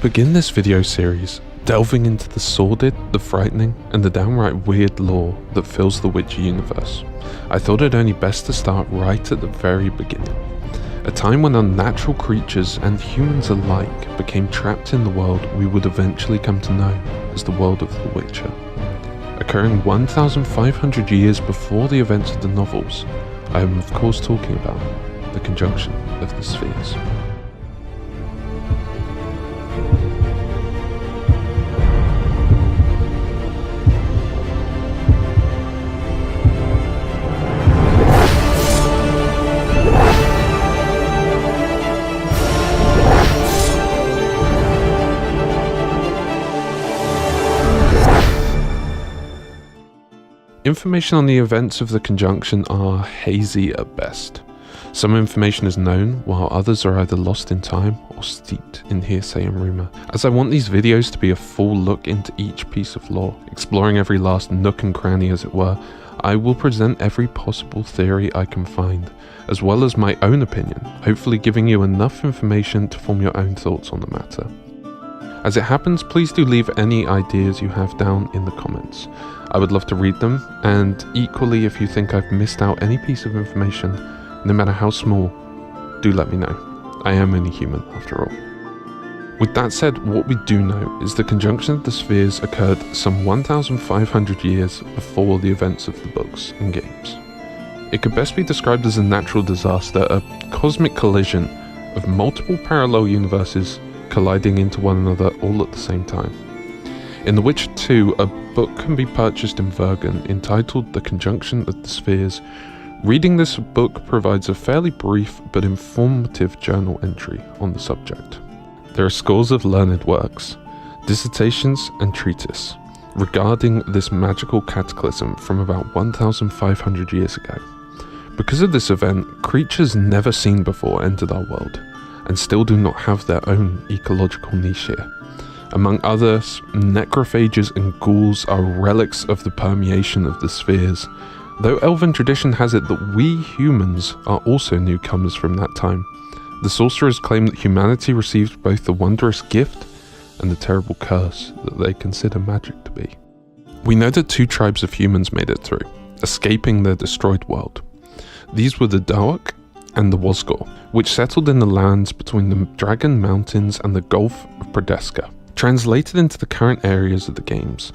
begin this video series, delving into the sordid, the frightening, and the downright weird lore that fills the Witcher universe, I thought it only best to start right at the very beginning. A time when unnatural creatures and humans alike became trapped in the world we would eventually come to know as the world of The Witcher. Occurring 1,500 years before the events of the novels, I am of course talking about the Conjunction of the Spheres. Information on the events of the Conjunction are hazy at best. Some information is known, while others are either lost in time or steeped in hearsay and rumour. As I want these videos to be a full look into each piece of lore, exploring every last nook and cranny as it were, I will present every possible theory I can find, as well as my own opinion, hopefully giving you enough information to form your own thoughts on the matter. As it happens, please do leave any ideas you have down in the comments. I would love to read them, and equally if you think I've missed out any piece of information, no matter how small, do let me know. I am only human after all. With that said, what we do know is the Conjunction of the Spheres occurred some 1,500 years before the events of the books and games. It could best be described as a natural disaster, a cosmic collision of multiple parallel universes colliding into one another all at the same time. In The Witcher 2, a book can be purchased in Vergen entitled The Conjunction of the Spheres. Reading this book provides a fairly brief but informative journal entry on the subject. There are scores of learned works, dissertations and treatises regarding this magical cataclysm from about 1,500 years ago. Because of this event, creatures never seen before entered our world, and still do not have their own ecological niche here. Among others, necrophages and ghouls are relics of the permeation of the spheres, though elven tradition has it that we humans are also newcomers from that time. The sorcerers claim that humanity received both the wondrous gift and the terrible curse that they consider magic to be. We know that two tribes of humans made it through, escaping their destroyed world. These were the Daoch and the Wasgor, which settled in the lands between the Dragon Mountains and the Gulf of Pradeska. Translated into the current areas of the games,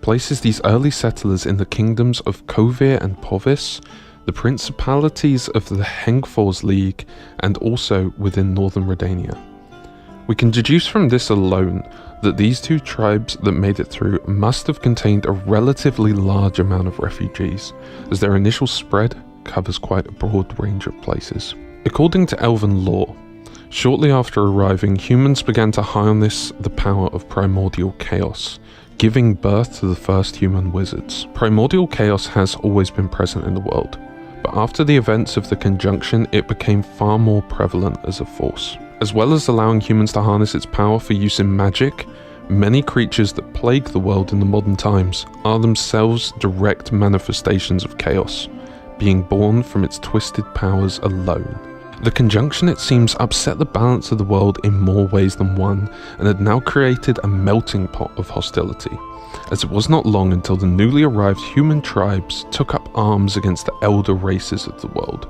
places these early settlers in the kingdoms of Kovir and Povis, the principalities of the Hengfors League, and also within northern Redania. We can deduce from this alone that these two tribes that made it through must have contained a relatively large amount of refugees, as their initial spread covers quite a broad range of places. According to elven lore, shortly after arriving, humans began to harness the power of primordial chaos, giving birth to the first human wizards. Primordial chaos has always been present in the world, but after the events of the Conjunction, it became far more prevalent as a force. As well as allowing humans to harness its power for use in magic, many creatures that plague the world in the modern times are themselves direct manifestations of chaos, being born from its twisted powers alone. The Conjunction, it seems, upset the balance of the world in more ways than one, and had now created a melting pot of hostility, as it was not long until the newly arrived human tribes took up arms against the elder races of the world,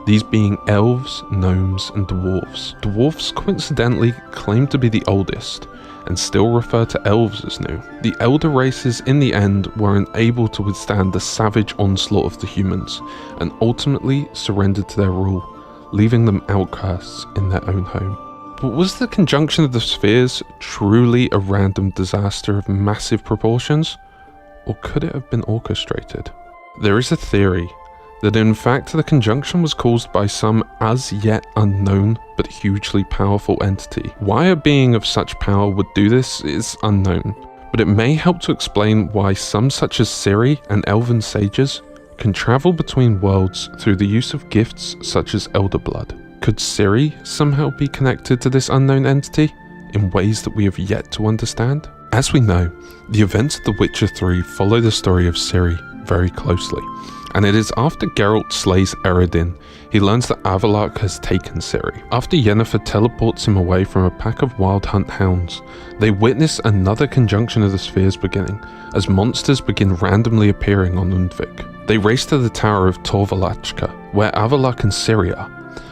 these being elves, gnomes, and dwarves. Dwarves coincidentally claim to be the oldest, and still refer to elves as new. The elder races in the end were unable to withstand the savage onslaught of the humans, and ultimately surrendered to their rule, leaving them outcasts in their own home. But was the Conjunction of the Spheres truly a random disaster of massive proportions? Or could it have been orchestrated? There is a theory that in fact the Conjunction was caused by some as yet unknown but hugely powerful entity. Why a being of such power would do this is unknown, but it may help to explain why some such as Ciri and elven sages can travel between worlds through the use of gifts such as Elder Blood. Could Ciri somehow be connected to this unknown entity in ways that we have yet to understand? As we know, the events of The Witcher 3 follow the story of Ciri very closely, and it is after Geralt slays Eredin, he learns that Avallac'h has taken Ciri. After Yennefer teleports him away from a pack of wild hunt hounds, they witness another conjunction of the spheres beginning, as monsters begin randomly appearing on Undvik. They race to the tower of Torvalachka, where Avallac'h and Ciri are,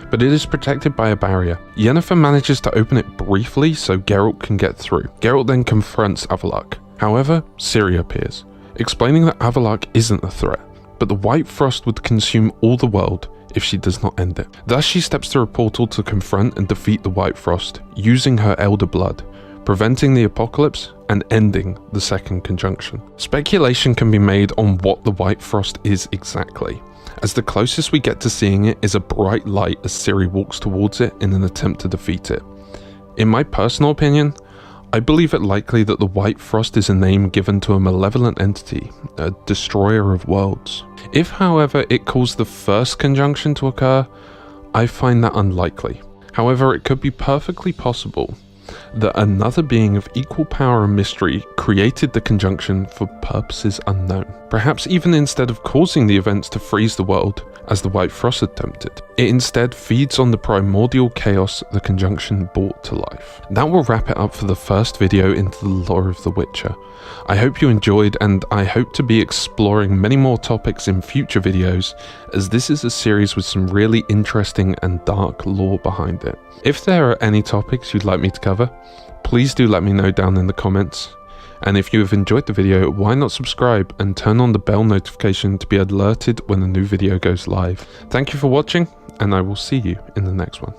but it is protected by a barrier. Yennefer manages to open it briefly so Geralt can get through. Geralt then confronts Avallac'h. However, Ciri appears, explaining that Avallac'h isn't a threat, but the White Frost would consume all the world if she does not end it. Thus she steps through a portal to confront and defeat the White Frost, using her Elder Blood, preventing the apocalypse and ending the second conjunction. Speculation can be made on what the White Frost is exactly, as the closest we get to seeing it is a bright light as Ciri walks towards it in an attempt to defeat it. In my personal opinion, I believe it likely that the White Frost is a name given to a malevolent entity, a destroyer of worlds. If, however, it caused the first conjunction to occur, I find that unlikely. However, it could be perfectly possible that another being of equal power and mystery created the conjunction for purposes unknown. Perhaps even instead of causing the events to freeze the world, as the White Frost attempted, it instead feeds on the primordial chaos the conjunction brought to life. That will wrap it up for the first video into the lore of The Witcher. I hope you enjoyed, and I hope to be exploring many more topics in future videos, as this is a series with some really interesting and dark lore behind it. If there are any topics you'd like me to cover, please do let me know down in the comments. And if you have enjoyed the video, why not subscribe and turn on the bell notification to be alerted when a new video goes live. Thank you for watching, and I will see you in the next one.